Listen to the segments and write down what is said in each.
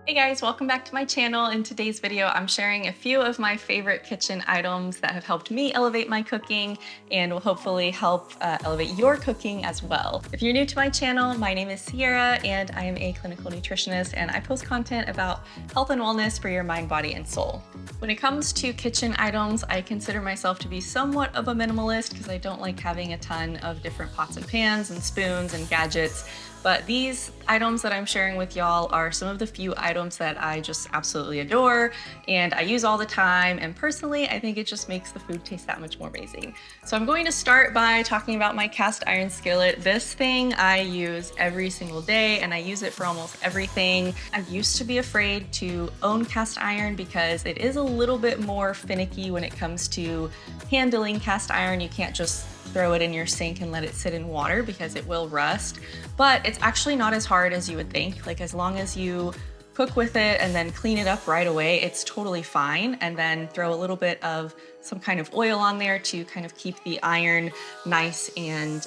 Hey guys, welcome back to my channel. In today's video, I'm sharing a few of my favorite kitchen items that have helped me elevate my cooking and will hopefully help elevate your cooking as well. If you're new to my channel, my name is Sierra and I am a clinical nutritionist and I post content about health and wellness for your mind, body, and soul. When it comes to kitchen items, I consider myself to be somewhat of a minimalist because I don't like having a ton of different pots and pans and spoons and gadgets. But these items that I'm sharing with y'all are some of the few items that I just absolutely adore and I use all the time. And personally, I think it just makes the food taste that much more amazing. So I'm going to start by talking about my cast iron skillet. This thing I use every single day and I use it for almost everything. I used to be afraid to own cast iron because it is a little bit more finicky when it comes to handling cast iron. You can't just throw it in your sink and let it sit in water because it will rust. But it's actually not as hard as you would think. Like as long as you cook with it and then clean it up right away, it's totally fine. And then throw a little bit of some kind of oil on there to kind of keep the iron nice and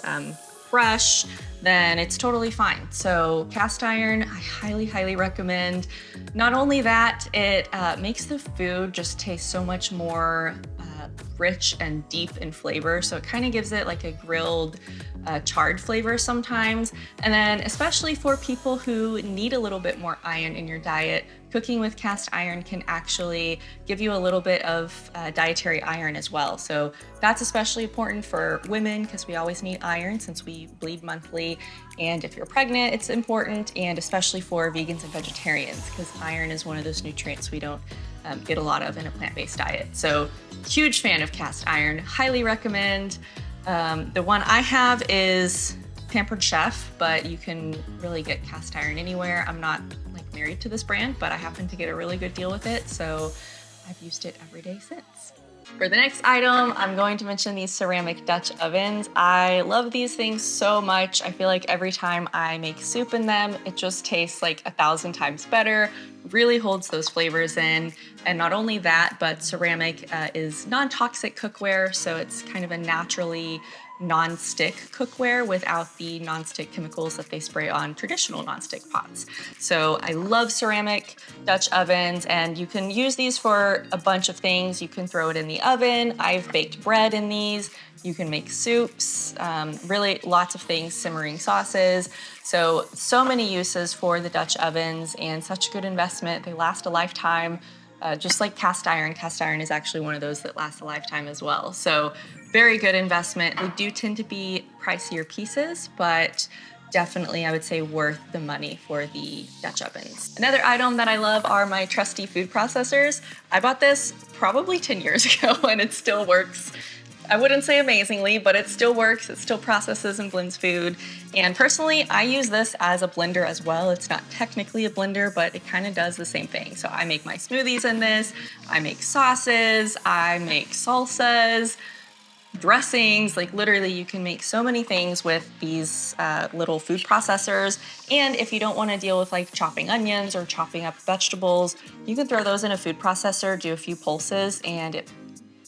fresh, then it's totally fine. So cast iron, I highly, highly recommend. Not only that, it makes the food just taste so much more rich and deep in flavor. So it kind of gives it like a grilled, charred flavor sometimes. And then especially for people who need a little bit more iron in your diet, cooking with cast iron can actually give you a little bit of dietary iron as well. So that's especially important for women because we always need iron since we bleed monthly. And if you're pregnant, it's important, and especially for vegans and vegetarians because iron is one of those nutrients we don't get a lot of in a plant-based diet. So huge fan of cast iron, highly recommend. The one I have is Pampered Chef, but you can really get cast iron anywhere. I'm not like married to this brand, but I happen to get a really good deal with it. So I've used it every day since. For the next item, I'm going to mention these ceramic Dutch ovens. I love these things so much. I feel like every time I make soup in them, it just tastes like 1,000 times better, really holds those flavors in. And not only that, but ceramic is non-toxic cookware, so it's kind of a naturally non-stick cookware without the non-stick chemicals that they spray on traditional non-stick pots. So I love ceramic Dutch ovens, and you can use these for a bunch of things. You can throw it in the oven. I've baked bread in these. You can make soups, really lots of things, simmering sauces. So many uses for the Dutch ovens and such a good investment. They last a lifetime. Just like cast iron is actually one of those that lasts a lifetime as well. So very good investment. They do tend to be pricier pieces, but definitely I would say worth the money for the Dutch ovens. Another item that I love are my trusty food processors. I bought this probably 10 years ago and it still works. I wouldn't say amazingly, but it still works. It still processes and blends food. And personally, I use this as a blender as well. It's not technically a blender, but it kind of does the same thing. So I make my smoothies in this. I make sauces. I make salsas, dressings. Like literally you can make so many things with these little food processors. And if you don't want to deal with like chopping onions or chopping up vegetables, you can throw those in a food processor, do a few pulses, and it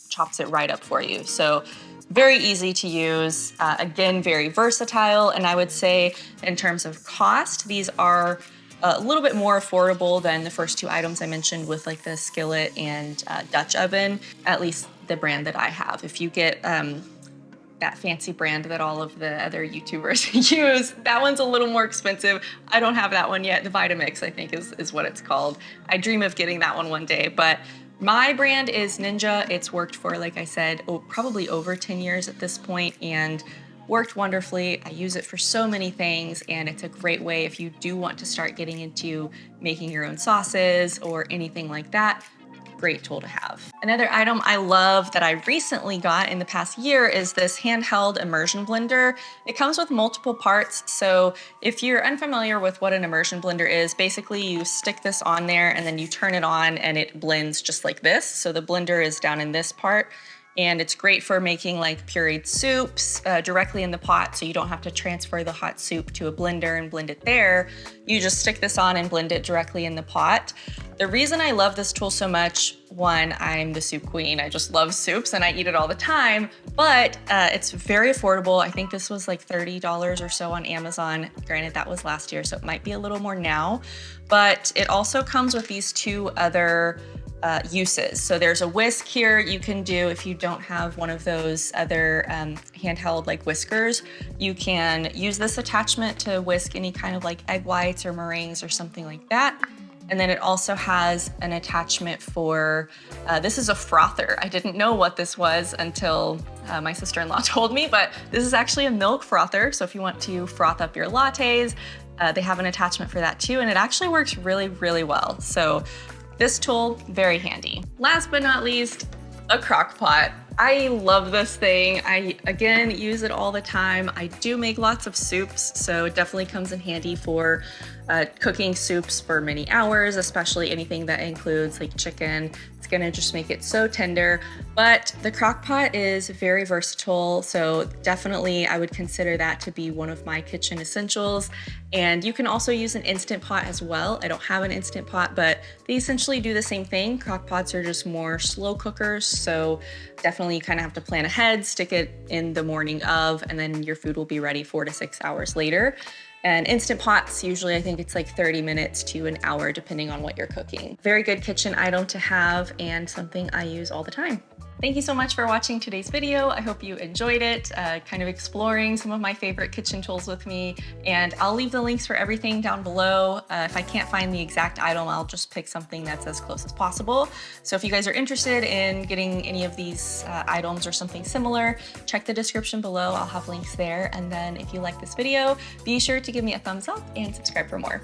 chops it right up for you. So very easy to use, again, very versatile. And I would say in terms of cost, these are a little bit more affordable than the first two items I mentioned with like the skillet and Dutch oven, at least the brand that I have. If you get that fancy brand that all of the other YouTubers use, that one's a little more expensive. I don't have that one yet. The Vitamix, I think is what it's called. I dream of getting that one day, but my brand is Ninja. It's worked for, like I said, probably over 10 years at this point and worked wonderfully. I use it for so many things, and it's a great way if you do want to start getting into making your own sauces or anything like that. Great tool to have. Another item I love that I recently got in the past year is this handheld immersion blender. It comes with multiple parts. So if you're unfamiliar with what an immersion blender is, basically you stick this on there and then you turn it on and it blends just like this. So the blender is down in this part. And it's great for making like pureed soups directly in the pot, so you don't have to transfer the hot soup to a blender and blend it there. You just stick this on and blend it directly in the pot. The reason I love this tool so much, one, I'm the soup queen. I just love soups and I eat it all the time, but it's very affordable. I think this was like $30 or so on Amazon. Granted, that was last year, so it might be a little more now, but it also comes with these two other uses. So there's a whisk here you can do if you don't have one of those other handheld like whiskers. You can use this attachment to whisk any kind of like egg whites or meringues or something like that. And then it also has an attachment for, this is a frother. I didn't know what this was until my sister-in-law told me, but this is actually a milk frother. So if you want to froth up your lattes, they have an attachment for that too. And it actually works really, really well. So this tool, very handy. Last but not least, a crock pot. I love this thing. I, again, use it all the time. I do make lots of soups, so it definitely comes in handy for cooking soups for many hours, especially anything that includes like chicken. It's gonna just make it so tender. But the crock pot is very versatile, so definitely I would consider that to be one of my kitchen essentials. And you can also use an Instant Pot as well. I don't have an Instant Pot, but they essentially do the same thing. Crock pots are just more slow cookers, so definitely you kind of have to plan ahead, stick it in the morning of, and then your food will be ready 4 to 6 hours later. And Instant Pots, usually I think it's like 30 minutes to an hour, depending on what you're cooking. Very good kitchen item to have and something I use all the time. Thank you so much for watching today's video. I hope you enjoyed it, kind of exploring some of my favorite kitchen tools with me. And I'll leave the links for everything down below. If I can't find the exact item, I'll just pick something that's as close as possible. So if you guys are interested in getting any of these items or something similar, check the description below. I'll have links there. And then if you like this video, be sure to give me a thumbs up and subscribe for more.